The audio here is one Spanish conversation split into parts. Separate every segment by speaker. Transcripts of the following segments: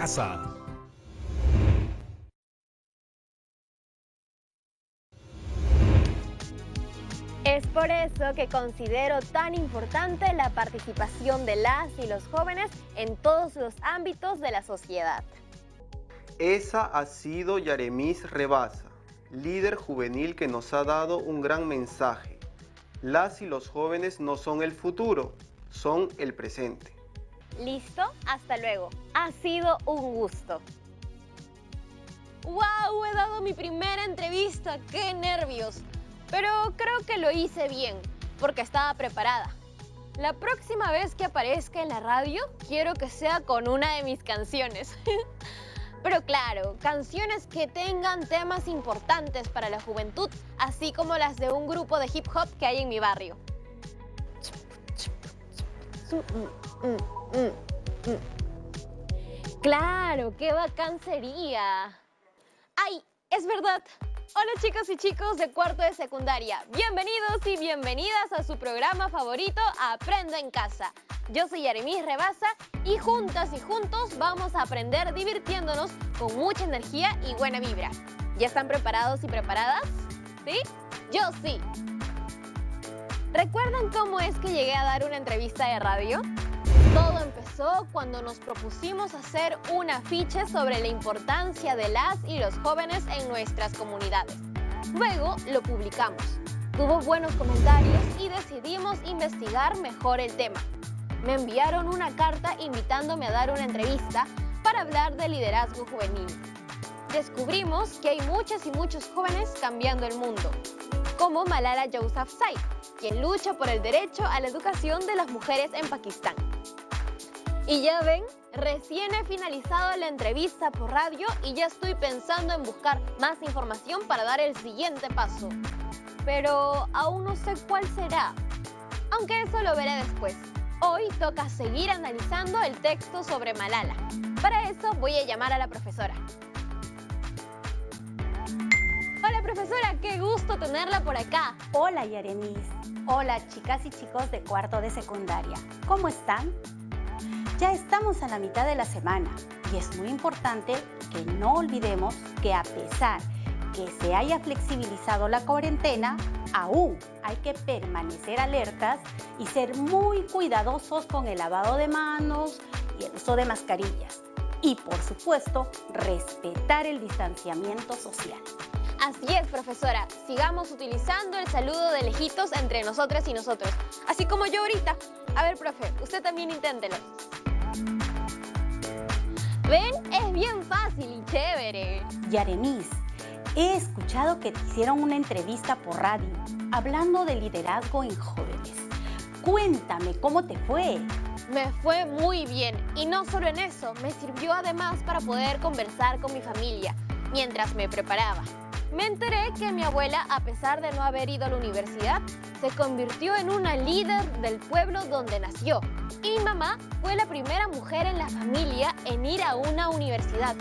Speaker 1: casa.
Speaker 2: Es por eso que considero tan importante la participación de las y los jóvenes en todos los ámbitos de la sociedad.
Speaker 3: Esa ha sido Yaremis Rebasa, líder juvenil que nos ha dado un gran mensaje. Las y los jóvenes no son el futuro, son el presente.
Speaker 2: ¿Listo? Hasta luego. Ha sido un gusto. ¡Wow! He dado mi primera entrevista. ¡Qué nervios! Pero creo que lo hice bien, porque estaba preparada. La próxima vez que aparezca en la radio, quiero que sea con una de mis canciones. Pero claro, canciones que tengan temas importantes para la juventud, así como las de un grupo de hip hop que hay en mi barrio. ¡Claro! ¡Qué bacán sería! ¡Ay! ¡Es verdad! Hola chicos y chicos de cuarto de secundaria. Bienvenidos y bienvenidas a su programa favorito, Aprendo en Casa. Yo soy Yaremis Rebasa y juntas y juntos vamos a aprender divirtiéndonos con mucha energía y buena vibra. ¿Ya están preparados y preparadas? ¿Sí? Yo sí. ¿Recuerdan cómo es que llegué a dar una entrevista de radio? Todo empezó cuando nos propusimos hacer un afiche sobre la importancia de las y los jóvenes en nuestras comunidades. Luego lo publicamos. Tuvo buenos comentarios y decidimos investigar mejor el tema. Me enviaron una carta invitándome a dar una entrevista para hablar de liderazgo juvenil. Descubrimos que hay muchas y muchos jóvenes cambiando el mundo, como Malala Yousafzai, quien lucha por el derecho a la educación de las mujeres en Pakistán. Y ya ven, recién he finalizado la entrevista por radio y ya estoy pensando en buscar más información para dar el siguiente paso. Pero aún no sé cuál será, aunque eso lo veré después. Hoy toca seguir analizando el texto sobre Malala. Para eso voy a llamar a la profesora. Hola profesora, qué gusto tenerla por acá.
Speaker 4: Hola Yaremis. Hola chicas y chicos de cuarto de secundaria. ¿Cómo están? Ya estamos a la mitad de la semana y es muy importante que no olvidemos que a pesar que se haya flexibilizado la cuarentena, aún hay que permanecer alertas y ser muy cuidadosos con el lavado de manos y el uso de mascarillas. Y por supuesto, respetar el distanciamiento social.
Speaker 2: Así es, profesora. Sigamos utilizando el saludo de lejitos entre nosotras y nosotros. Así como yo ahorita. A ver, profe, usted también inténtelo. ¿Ven? Es bien fácil y chévere.
Speaker 4: Yaremis, he escuchado que te hicieron una entrevista por radio hablando de liderazgo en jóvenes. Cuéntame, ¿cómo te fue?
Speaker 2: Me fue muy bien y no solo en eso, me sirvió además para poder conversar con mi familia mientras me preparaba. Me enteré que mi abuela, a pesar de no haber ido a la universidad, se convirtió en una líder del pueblo donde nació. Y mi mamá fue la primera mujer en la familia en ir a una universidad.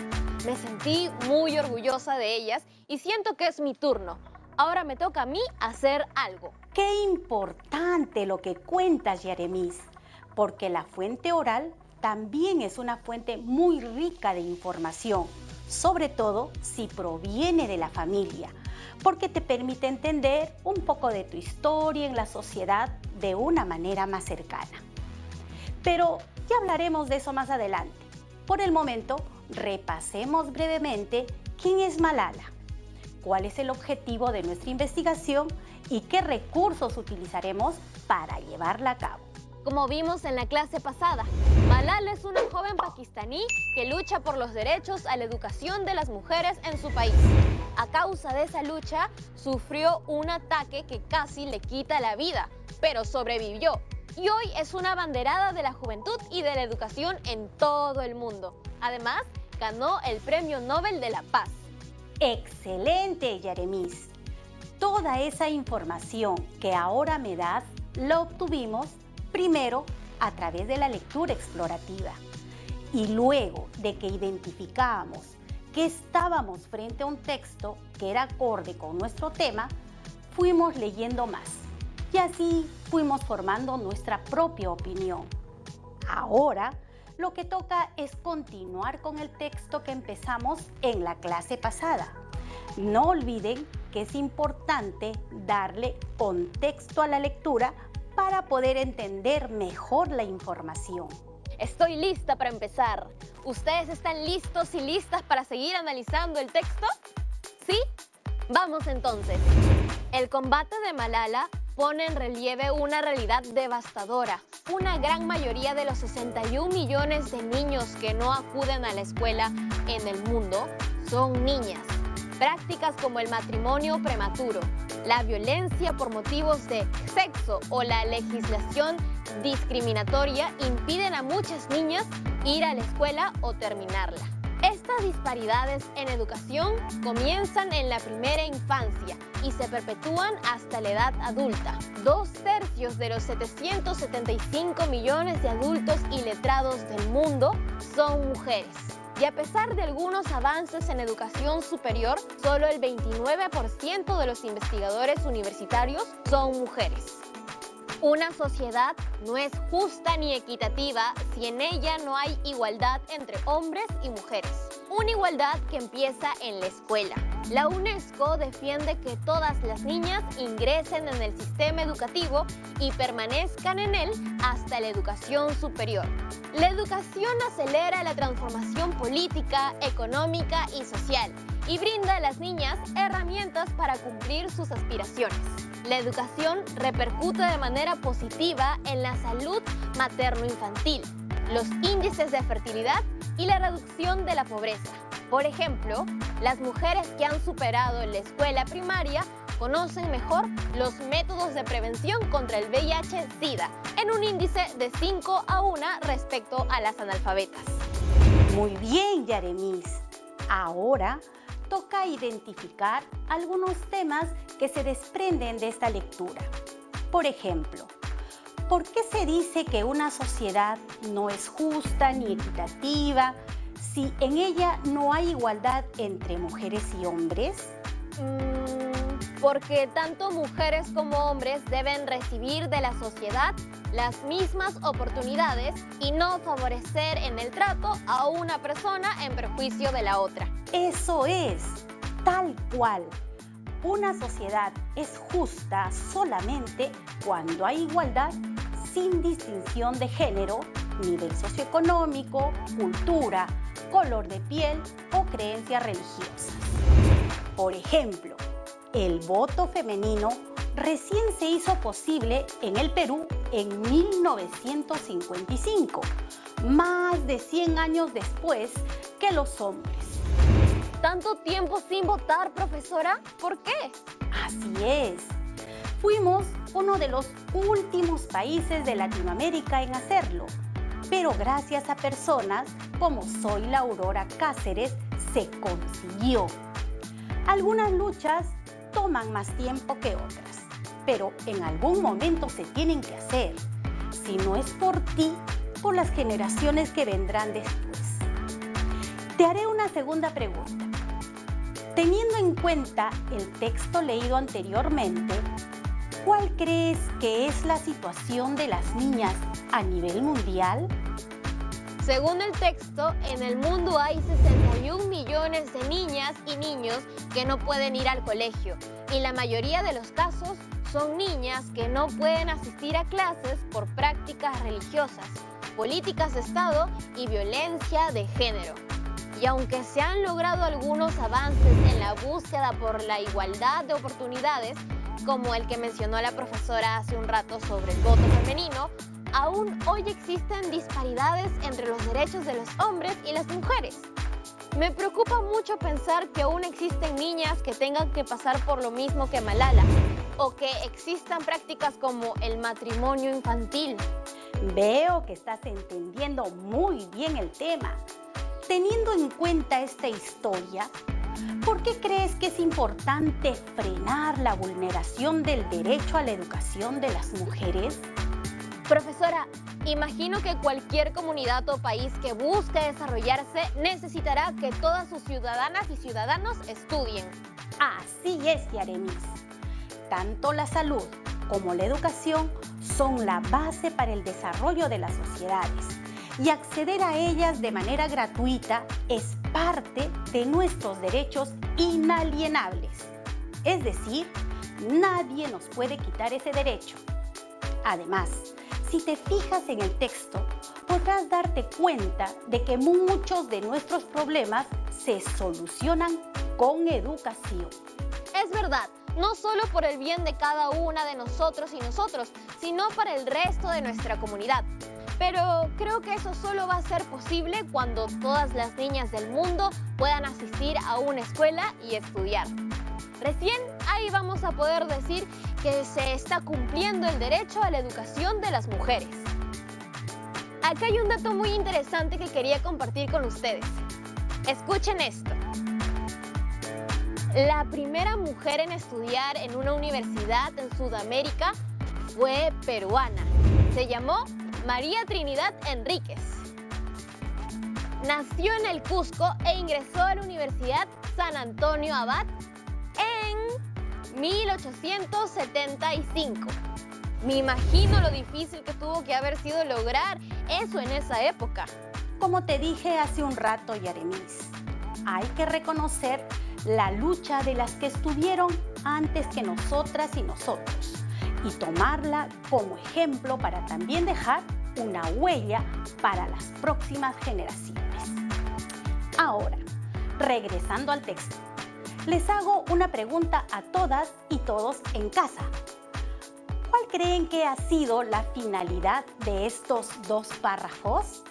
Speaker 2: Me sentí muy orgullosa de ellas y siento que es mi turno. Ahora me toca a mí hacer algo.
Speaker 4: Qué importante lo que cuentas, Yaremis, porque la fuente oral también es una fuente muy rica de información, sobre todo si proviene de la familia, porque te permite entender un poco de tu historia en la sociedad de una manera más cercana. Pero ya hablaremos de eso más adelante. Por el momento, repasemos brevemente quién es Malala, cuál es el objetivo de nuestra investigación y qué recursos utilizaremos para llevarla a cabo.
Speaker 2: Como vimos en la clase pasada, Malala es una joven pakistaní que lucha por los derechos a la educación de las mujeres en su país. A causa de esa lucha, sufrió un ataque que casi le quita la vida, pero sobrevivió. Y hoy es una abanderada de la juventud y de la educación en todo el mundo. Además, ganó el Premio Nobel de la Paz.
Speaker 4: ¡Excelente, Yaremis! Toda esa información que ahora me das la obtuvimos primero a través de la lectura explorativa y luego de que identificábamos que estábamos frente a un texto que era acorde con nuestro tema, fuimos leyendo más y así fuimos formando nuestra propia opinión. Ahora lo que toca es continuar con el texto que empezamos en la clase pasada. No olviden que es importante darle contexto a la lectura para poder entender mejor la información.
Speaker 2: Estoy lista para empezar. ¿Ustedes están listos y listas para seguir analizando el texto? ¿Sí? Vamos entonces. El combate de Malala pone en relieve una realidad devastadora. Una gran mayoría de los 61 millones de niños que no acuden a la escuela en el mundo son niñas. Prácticas como el matrimonio prematuro, la violencia por motivos de sexo o la legislación discriminatoria impiden a muchas niñas ir a la escuela o terminarla. Estas disparidades en educación comienzan en la primera infancia y se perpetúan hasta la edad adulta. 2/3 de los 775 millones de adultos iletrados del mundo son mujeres. Y a pesar de algunos avances en educación superior, solo el 29% de los investigadores universitarios son mujeres. Una sociedad no es justa ni equitativa si en ella no hay igualdad entre hombres y mujeres. Una igualdad que empieza en la escuela. La UNESCO defiende que todas las niñas ingresen en el sistema educativo y permanezcan en él hasta la educación superior. La educación acelera la transformación política, económica y social y brinda a las niñas herramientas para cumplir sus aspiraciones. La educación repercute de manera positiva en la salud materno-infantil, los índices de fertilidad y la reducción de la pobreza. Por ejemplo, las mujeres que han superado la escuela primaria conocen mejor los métodos de prevención contra el VIH-Sida en un índice de 5-1 respecto a las analfabetas.
Speaker 4: Muy bien, Yaremis. Ahora toca identificar algunos temas que se desprenden de esta lectura. Por ejemplo, ¿por qué se dice que una sociedad no es justa ni equitativa si en ella no hay igualdad entre mujeres y hombres?
Speaker 2: Porque tanto mujeres como hombres deben recibir de la sociedad las mismas oportunidades y no favorecer en el trato a una persona en perjuicio de la otra.
Speaker 4: Eso es, tal cual. Una sociedad es justa solamente cuando hay igualdad sin distinción de género, nivel socioeconómico, cultura, color de piel o creencias religiosas. Por ejemplo, el voto femenino recién se hizo posible en el Perú en 1955, más de 100 años después que los hombres.
Speaker 2: ¿Tanto tiempo sin votar, profesora? ¿Por qué?
Speaker 4: Así es. Fuimos uno de los últimos países de Latinoamérica en hacerlo, pero gracias a personas como Zoila Aurora Cáceres se consiguió. Algunas luchas toman más tiempo que otras, pero en algún momento se tienen que hacer. Si no es por ti, por las generaciones que vendrán después. Te haré una segunda pregunta. Teniendo en cuenta el texto leído anteriormente, ¿cuál crees que es la situación de las niñas a nivel mundial?
Speaker 2: Según el texto, en el mundo hay 61 millones de niñas y niños que no pueden ir al colegio y la mayoría de los casos son niñas que no pueden asistir a clases por prácticas religiosas, políticas de Estado y violencia de género. Y aunque se han logrado algunos avances en la búsqueda por la igualdad de oportunidades, como el que mencionó la profesora hace un rato sobre el voto femenino, aún hoy existen disparidades entre los derechos de los hombres y las mujeres. Me preocupa mucho pensar que aún existen niñas que tengan que pasar por lo mismo que Malala, o que existan prácticas como el matrimonio infantil.
Speaker 4: Veo que estás entendiendo muy bien el tema. Teniendo en cuenta esta historia, ¿por qué crees que es importante frenar la vulneración del derecho a la educación de las mujeres?
Speaker 2: Profesora, imagino que cualquier comunidad o país que busque desarrollarse necesitará que todas sus ciudadanas y ciudadanos estudien.
Speaker 4: Así es, Yaremis. Tanto la salud como la educación son la base para el desarrollo de las sociedades. y acceder a ellas de manera gratuita es parte de nuestros derechos inalienables. Es decir, nadie nos puede quitar ese derecho. Además, si te fijas en el texto, podrás darte cuenta de que muchos de nuestros problemas se solucionan con educación.
Speaker 2: Es verdad, no solo por el bien de cada una de nosotros y nosotros, sino para el resto de nuestra comunidad. Pero creo que eso solo va a ser posible cuando todas las niñas del mundo puedan asistir a una escuela y estudiar. Recién ahí vamos a poder decir que se está cumpliendo el derecho a la educación de las mujeres. Acá hay un dato muy interesante que quería compartir con ustedes. Escuchen esto. La primera mujer en estudiar en una universidad en Sudamérica fue peruana. Se llamó María Trinidad Enríquez. Nació en el Cusco e ingresó a la Universidad San Antonio Abad en 1875. Me imagino lo difícil que tuvo que haber sido lograr eso en esa época.
Speaker 4: Como te dije hace un rato, Yaremis, hay que reconocer la lucha de las que estuvieron antes que nosotras y nosotros y tomarla como ejemplo para también dejar una huella para las próximas generaciones. Ahora, regresando al texto, les hago una pregunta a todas y todos en casa. ¿Cuál creen que ha sido la finalidad de estos dos párrafos?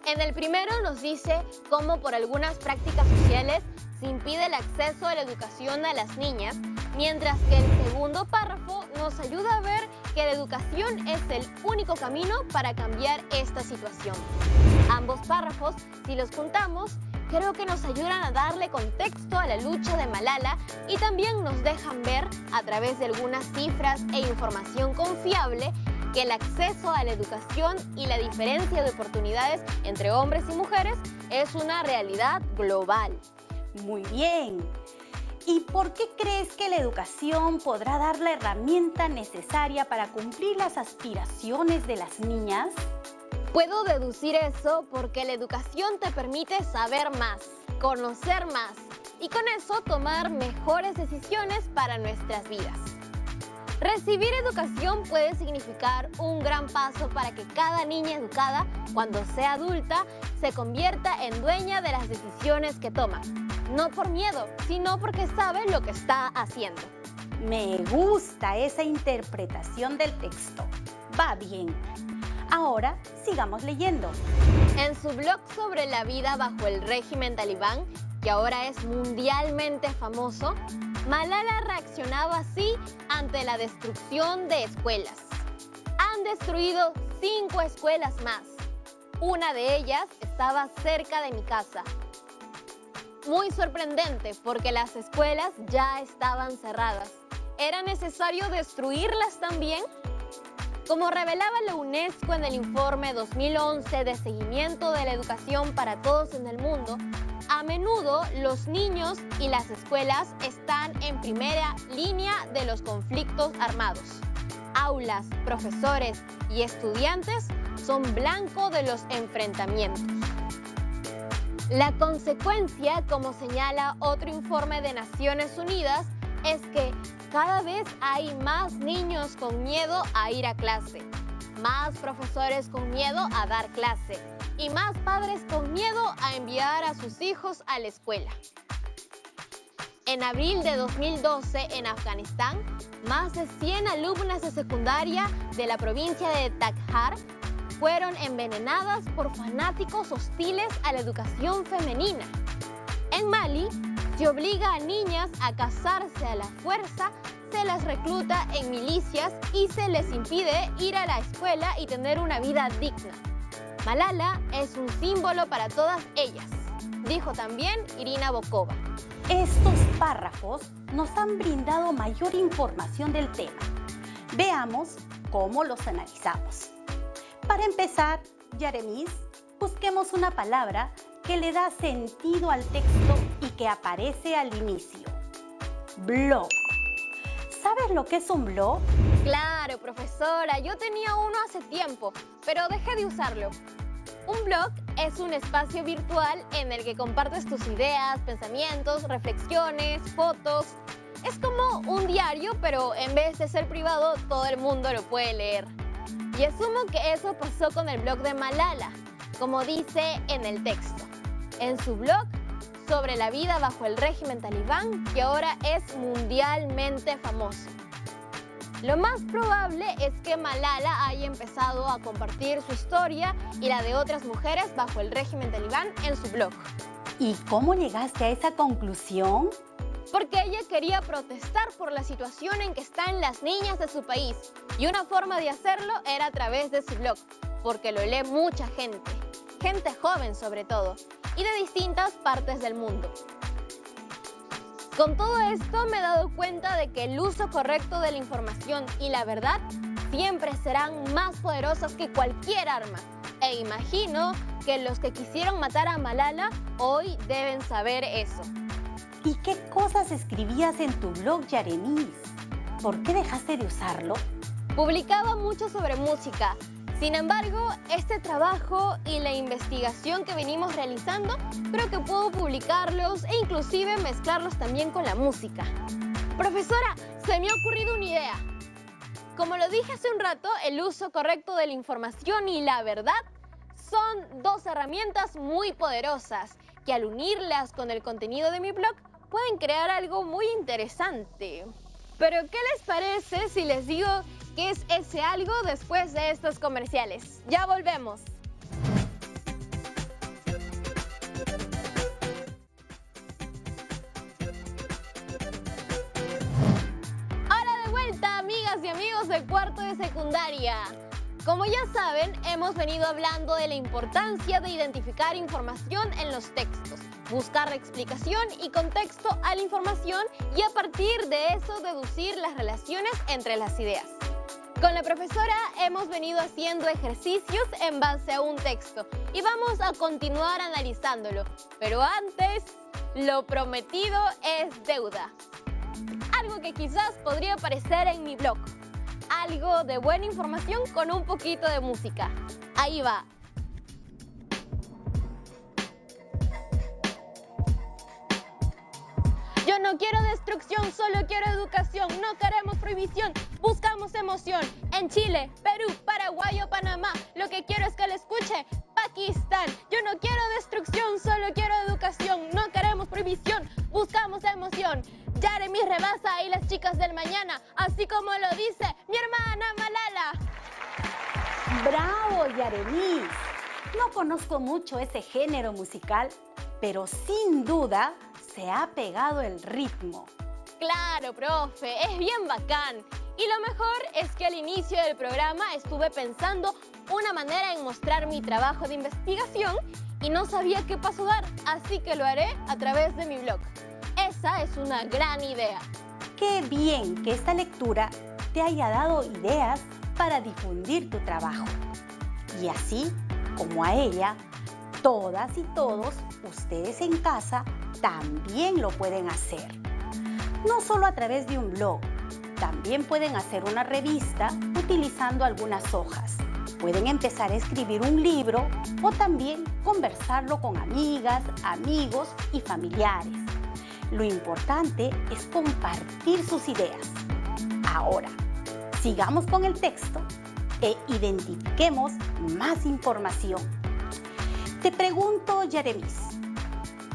Speaker 2: En el primero nos dice cómo por algunas prácticas sociales se impide el acceso a la educación a las niñas, mientras que el segundo párrafo nos ayuda a ver que la educación es el único camino para cambiar esta situación. Ambos párrafos, si los juntamos, creo que nos ayudan a darle contexto a la lucha de Malala y también nos dejan ver, a través de algunas cifras e información confiable, que el acceso a la educación y la diferencia de oportunidades entre hombres y mujeres es una realidad global.
Speaker 4: Muy bien. ¿Y por qué crees que la educación podrá dar la herramienta necesaria para cumplir las aspiraciones de las niñas?
Speaker 2: Puedo deducir eso porque la educación te permite saber más, conocer más y con eso tomar mejores decisiones para nuestras vidas. Recibir educación puede significar un gran paso para que cada niña educada, cuando sea adulta, se convierta en dueña de las decisiones que toma. No por miedo, sino porque sabe lo que está haciendo.
Speaker 4: Me gusta esa interpretación del texto. Va bien. Ahora sigamos leyendo.
Speaker 2: En su blog sobre la vida bajo el régimen talibán, que ahora es mundialmente famoso, Malala reaccionaba así ante la destrucción de escuelas. Han destruido 5 escuelas más. Una de ellas estaba cerca de mi casa. Muy sorprendente porque las escuelas ya estaban cerradas. ¿Era necesario destruirlas también? Como revelaba la UNESCO en el informe 2011 de seguimiento de la educación para todos en el mundo, a menudo los niños y las escuelas están en primera línea de los conflictos armados. Aulas, profesores y estudiantes son blanco de los enfrentamientos. La consecuencia, como señala otro informe de Naciones Unidas, es que cada vez hay más niños con miedo a ir a clase, más profesores con miedo a dar clase y más padres con miedo a enviar a sus hijos a la escuela. En abril de 2012, en Afganistán, más de 100 alumnas de secundaria de la provincia de Takhar fueron envenenadas por fanáticos hostiles a la educación femenina. En Mali, se obliga a niñas a casarse a la fuerza, se las recluta en milicias y se les impide ir a la escuela y tener una vida digna. Malala es un símbolo para todas ellas, dijo también Irina Bokova.
Speaker 4: Estos párrafos nos han brindado mayor información del tema. Veamos cómo los analizamos. Para empezar, Yaremis, busquemos una palabra que le da sentido al texto y que aparece al inicio. Blog. ¿Sabes lo que es un blog?
Speaker 2: Claro, profesora, yo tenía uno hace tiempo, pero dejé de usarlo. Un blog es un espacio virtual en el que compartes tus ideas, pensamientos, reflexiones, fotos. Es como un diario, pero en vez de ser privado, todo el mundo lo puede leer. Y asumo que eso pasó con el blog de Malala, como dice en el texto. En su blog sobre la vida bajo el régimen talibán, que ahora es mundialmente famoso. Lo más probable es que Malala haya empezado a compartir su historia y la de otras mujeres bajo el régimen talibán en su blog.
Speaker 4: ¿Y cómo llegaste a esa conclusión?
Speaker 2: Porque ella quería protestar por la situación en que están las niñas de su país. Y una forma de hacerlo era a través de su blog, porque lo lee mucha gente joven sobre todo, y de distintas partes del mundo. Con todo esto me he dado cuenta de que el uso correcto de la información y la verdad siempre serán más poderosas que cualquier arma. E imagino que los que quisieron matar a Malala hoy deben saber eso.
Speaker 4: ¿Y qué cosas escribías en tu blog, Yaremis? ¿Por qué dejaste de usarlo?
Speaker 2: Publicaba mucho sobre música. Sin embargo, este trabajo y la investigación que venimos realizando, creo que puedo publicarlos e inclusive mezclarlos también con la música. Profesora, se me ha ocurrido una idea. Como lo dije hace un rato, el uso correcto de la información y la verdad son dos herramientas muy poderosas que al unirlas con el contenido de mi blog pueden crear algo muy interesante. Pero, ¿qué les parece si les digo qué es ese algo después de estos comerciales? Ya volvemos. Hola de vuelta, amigas y amigos del cuarto de secundaria. Como ya saben, hemos venido hablando de la importancia de identificar información en los textos, buscar explicación y contexto a la información y a partir de eso deducir las relaciones entre las ideas. Con la profesora hemos venido haciendo ejercicios en base a un texto y vamos a continuar analizándolo. Pero antes, lo prometido es deuda. Algo que quizás podría aparecer en mi blog. Algo de buena información con un poquito de música. Ahí va. Yo no quiero destrucción, solo quiero educación. No queremos prohibición, buscamos emoción. En Chile, Perú, Paraguay o Panamá, lo que quiero es que lo escuche Pakistán. Yo no quiero destrucción, solo quiero educación. No queremos prohibición, buscamos emoción. Yaremis rebasa y las chicas del mañana, así como lo dice mi hermana Malala.
Speaker 4: ¡Bravo, Yaremis! No conozco mucho ese género musical, pero sin duda se ha pegado el ritmo.
Speaker 2: Claro, profe, es bien bacán. Y lo mejor es que al inicio del programa estuve pensando una manera en mostrar mi trabajo de investigación y no sabía qué paso dar, así que lo haré a través de mi blog. Esa es una gran idea.
Speaker 4: Qué bien que esta lectura te haya dado ideas para difundir tu trabajo. Y así como a ella, todas y todos ustedes en casa también lo pueden hacer. No solo a través de un blog, también pueden hacer una revista utilizando algunas hojas. Pueden empezar a escribir un libro o también conversarlo con amigas, amigos y familiares. Lo importante es compartir sus ideas. Ahora, sigamos con el texto e identifiquemos más información. Te pregunto, Yaremis,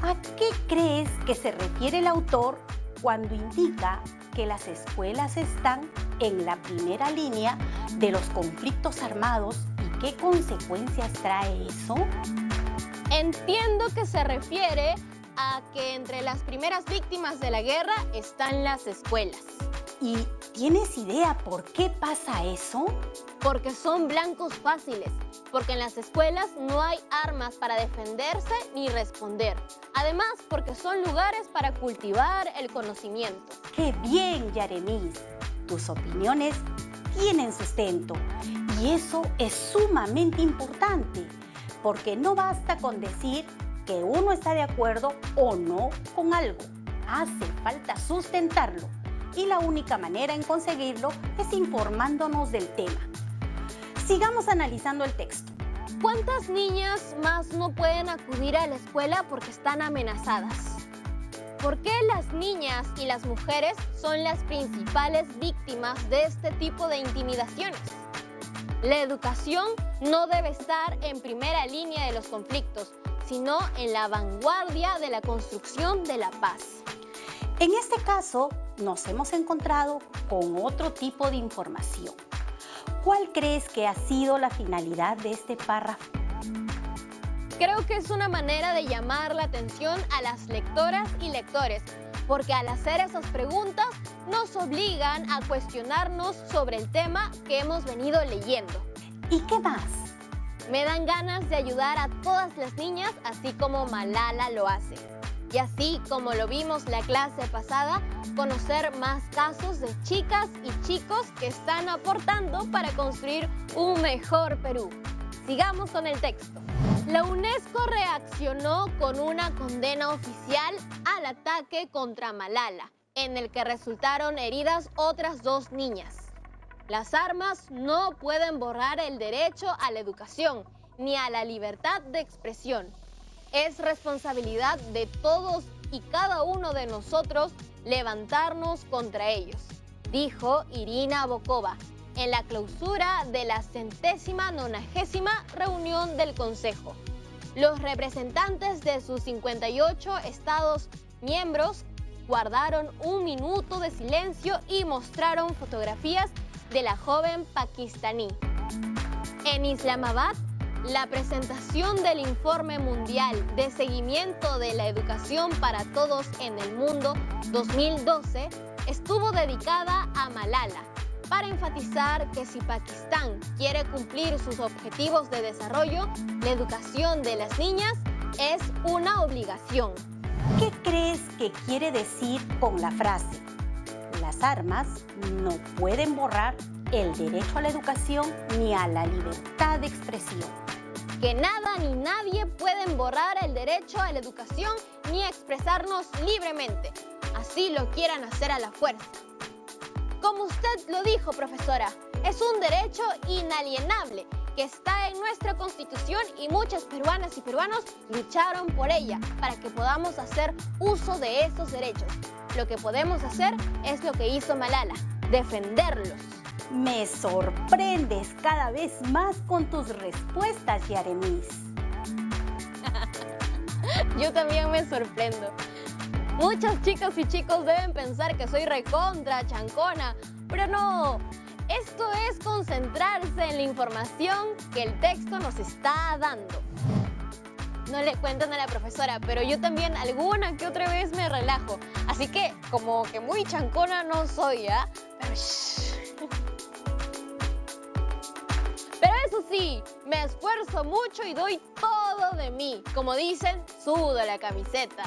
Speaker 4: ¿a qué crees que se refiere el autor cuando indica que las escuelas están en la primera línea de los conflictos armados y qué consecuencias trae eso?
Speaker 2: Entiendo que se refiere a que entre las primeras víctimas de la guerra están las escuelas.
Speaker 4: ¿Y tienes idea por qué pasa eso?
Speaker 2: Porque son blancos fáciles, porque en las escuelas no hay armas para defenderse ni responder. Además, porque son lugares para cultivar el conocimiento.
Speaker 4: ¡Qué bien, Yaremis! Tus opiniones tienen sustento y eso es sumamente importante, porque no basta con decir que uno está de acuerdo o no con algo. Hace falta sustentarlo y la única manera en conseguirlo es informándonos del tema. Sigamos analizando el texto.
Speaker 2: ¿Cuántas niñas más no pueden acudir a la escuela porque están amenazadas? ¿Por qué las niñas y las mujeres son las principales víctimas de este tipo de intimidaciones? La educación no debe estar en primera línea de los conflictos, sino en la vanguardia de la construcción de la paz.
Speaker 4: En este caso, nos hemos encontrado con otro tipo de información. ¿Cuál crees que ha sido la finalidad de este párrafo?
Speaker 2: Creo que es una manera de llamar la atención a las lectoras y lectores, porque al hacer esas preguntas nos obligan a cuestionarnos sobre el tema que hemos venido leyendo.
Speaker 4: ¿Y qué más?
Speaker 2: Me dan ganas de ayudar a todas las niñas, así como Malala lo hace. Y así como lo vimos la clase pasada, conocer más casos de chicas y chicos que están aportando para construir un mejor Perú. Sigamos con el texto. La UNESCO reaccionó con una condena oficial al ataque contra Malala, en el que resultaron heridas otras 2 niñas. Las armas no pueden borrar el derecho a la educación ni a la libertad de expresión. Es responsabilidad de todos y cada uno de nosotros levantarnos contra ellos, dijo Irina Bokova en la clausura de la 190ª reunión del Consejo. Los representantes de sus 58 Estados miembros guardaron un minuto de silencio y mostraron fotografías de la joven pakistaní. En Islamabad, la presentación del Informe Mundial de Seguimiento de la Educación para Todos en el Mundo 2012 estuvo dedicada a Malala, para enfatizar que si Pakistán quiere cumplir sus objetivos de desarrollo, la educación de las niñas es una obligación.
Speaker 4: ¿Qué crees que quiere decir con la frase? Las armas no pueden borrar el derecho a la educación ni a la libertad de expresión.
Speaker 2: Que nada ni nadie pueden borrar el derecho a la educación ni a expresarnos libremente, así lo quieran hacer a la fuerza. Como usted lo dijo, profesora, es un derecho inalienable que está en nuestra Constitución y muchas peruanas y peruanos lucharon por ella para que podamos hacer uso de esos derechos. Lo que podemos hacer es lo que hizo Malala, defenderlos.
Speaker 4: Me sorprendes cada vez más con tus respuestas, Yaremis.
Speaker 2: Yo también me sorprendo. Muchas chicas y chicos deben pensar que soy recontra chancona, pero no. Esto es concentrarse en la información que el texto nos está dando. No le cuentan a la profesora, pero yo también alguna que otra vez me relajo. Así que como que muy chancona no soy, ¿ah? Pero shh. Pero eso sí, me esfuerzo mucho y doy todo de mí. Como dicen, sudo la camiseta.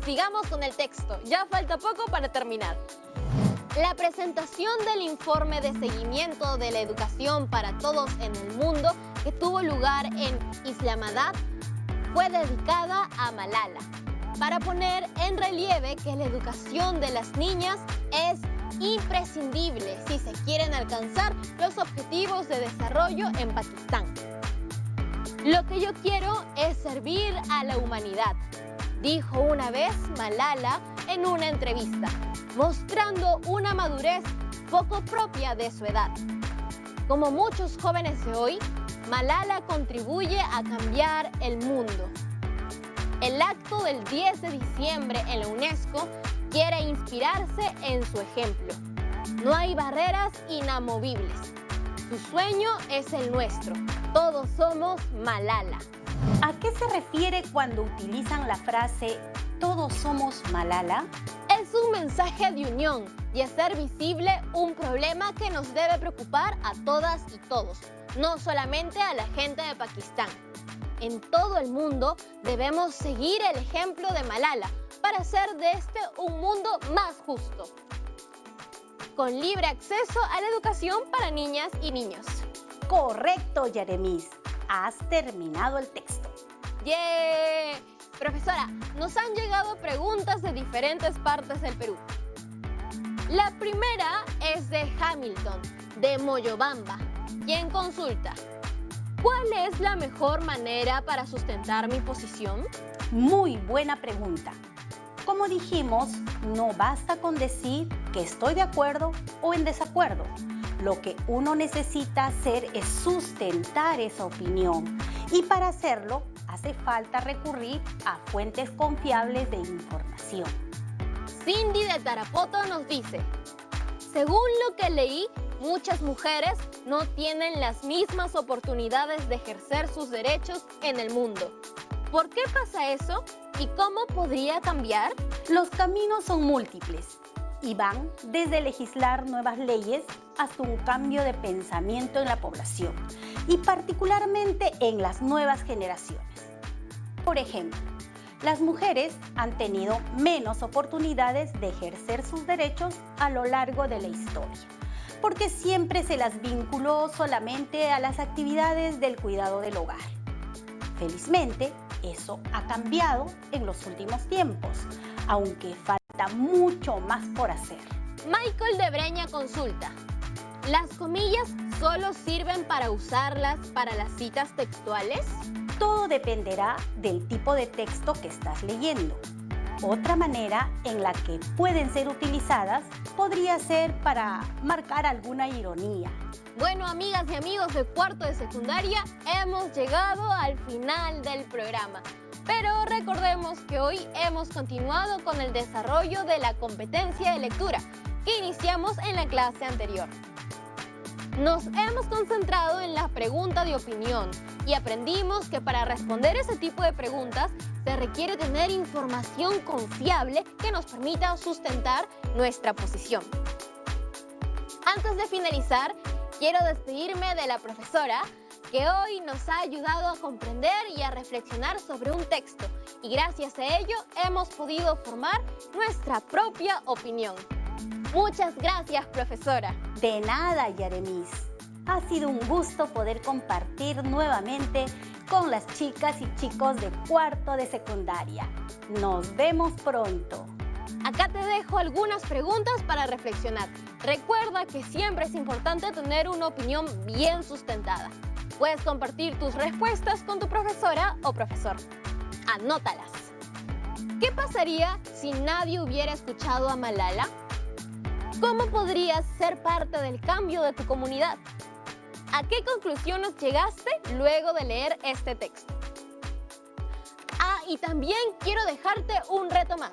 Speaker 2: Sigamos con el texto, ya falta poco para terminar. La presentación del informe de seguimiento de la educación para todos en el mundo que tuvo lugar en Islamabad fue dedicada a Malala, para poner en relieve que la educación de las niñas es imprescindible si se quieren alcanzar los objetivos de desarrollo en Pakistán. Lo que yo quiero es servir a la humanidad, dijo una vez Malala en una entrevista, mostrando una madurez poco propia de su edad. Como muchos jóvenes de hoy, Malala contribuye a cambiar el mundo. El acto del 10 de diciembre en la UNESCO quiere inspirarse en su ejemplo. No hay barreras inamovibles. Su sueño es el nuestro. Todos somos Malala.
Speaker 4: ¿A qué se refiere cuando utilizan la frase "todos somos Malala"?
Speaker 2: Es un mensaje de unión y hacer visible un problema que nos debe preocupar a todas y todos, no solamente a la gente de Pakistán. En todo el mundo debemos seguir el ejemplo de Malala para hacer de este un mundo más justo, con libre acceso a la educación para niñas y niños.
Speaker 4: Correcto, Yaremis. Has terminado el texto.
Speaker 2: ¡Yeah! Profesora, nos han llegado preguntas de diferentes partes del Perú. La primera es de Hamilton, de Moyobamba, quien consulta: ¿Cuál es la mejor manera para sustentar mi posición?
Speaker 4: Muy buena pregunta. Como dijimos, no basta con decir que estoy de acuerdo o en desacuerdo. Lo que uno necesita hacer es sustentar esa opinión. Y para hacerlo, hace falta recurrir a fuentes confiables de información.
Speaker 2: Cindy de Tarapoto nos dice: según lo que leí, muchas mujeres no tienen las mismas oportunidades de ejercer sus derechos en el mundo. ¿Por qué pasa eso? ¿Y cómo podría cambiar?
Speaker 4: Los caminos son múltiples y van desde legislar nuevas leyes hasta un cambio de pensamiento en la población y particularmente en las nuevas generaciones. Por ejemplo, las mujeres han tenido menos oportunidades de ejercer sus derechos a lo largo de la historia, porque siempre se las vinculó solamente a las actividades del cuidado del hogar. Felizmente, eso ha cambiado en los últimos tiempos, aunque falta mucho más por hacer.
Speaker 2: Michael de Breña consulta: ¿las comillas solo sirven para usarlas para las citas textuales?
Speaker 4: Todo dependerá del tipo de texto que estás leyendo. Otra manera en la que pueden ser utilizadas podría ser para marcar alguna ironía.
Speaker 2: Bueno, amigas y amigos de cuarto de secundaria, hemos llegado al final del programa. Pero recordemos que hoy hemos continuado con el desarrollo de la competencia de lectura que iniciamos en la clase anterior. Nos hemos concentrado en la pregunta de opinión y aprendimos que para responder ese tipo de preguntas se requiere tener información confiable que nos permita sustentar nuestra posición. Antes de finalizar, quiero despedirme de la profesora que hoy nos ha ayudado a comprender y a reflexionar sobre un texto y gracias a ello hemos podido formar nuestra propia opinión. Muchas gracias, profesora.
Speaker 4: De nada, Yaremis. Ha sido un gusto poder compartir nuevamente con las chicas y chicos de cuarto de secundaria. Nos vemos pronto.
Speaker 2: Acá te dejo algunas preguntas para reflexionar. Recuerda que siempre es importante tener una opinión bien sustentada. Puedes compartir tus respuestas con tu profesora o profesor. Anótalas. ¿Qué pasaría si nadie hubiera escuchado a Malala? ¿Cómo podrías ser parte del cambio de tu comunidad? ¿A qué conclusiones llegaste luego de leer este texto? Y también quiero dejarte un reto más.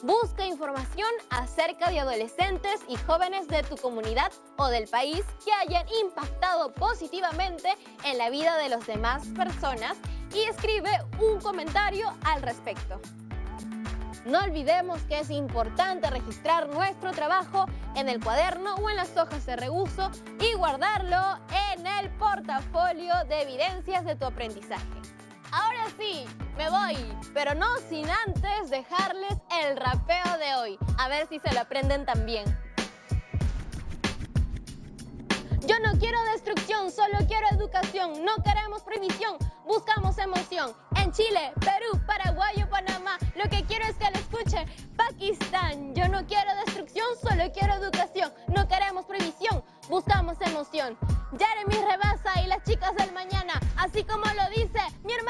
Speaker 2: Busca información acerca de adolescentes y jóvenes de tu comunidad o del país que hayan impactado positivamente en la vida de las demás personas y escribe un comentario al respecto. No olvidemos que es importante registrar nuestro trabajo en el cuaderno o en las hojas de reuso y guardarlo en el portafolio de evidencias de tu aprendizaje. Ahora sí, me voy, pero no sin antes dejarles el rapeo de hoy, a ver si se lo aprenden también. Yo no quiero destrucción, solo quiero educación. No queremos prohibición, buscamos emoción. En Chile, Perú, Paraguay o Panamá, lo que quiero es que lo escuche Pakistán. Yo no quiero destrucción, solo quiero educación. No queremos prohibición, buscamos emoción. Yaremis Rebasa y las chicas del mañana, así como lo dice mi hermano.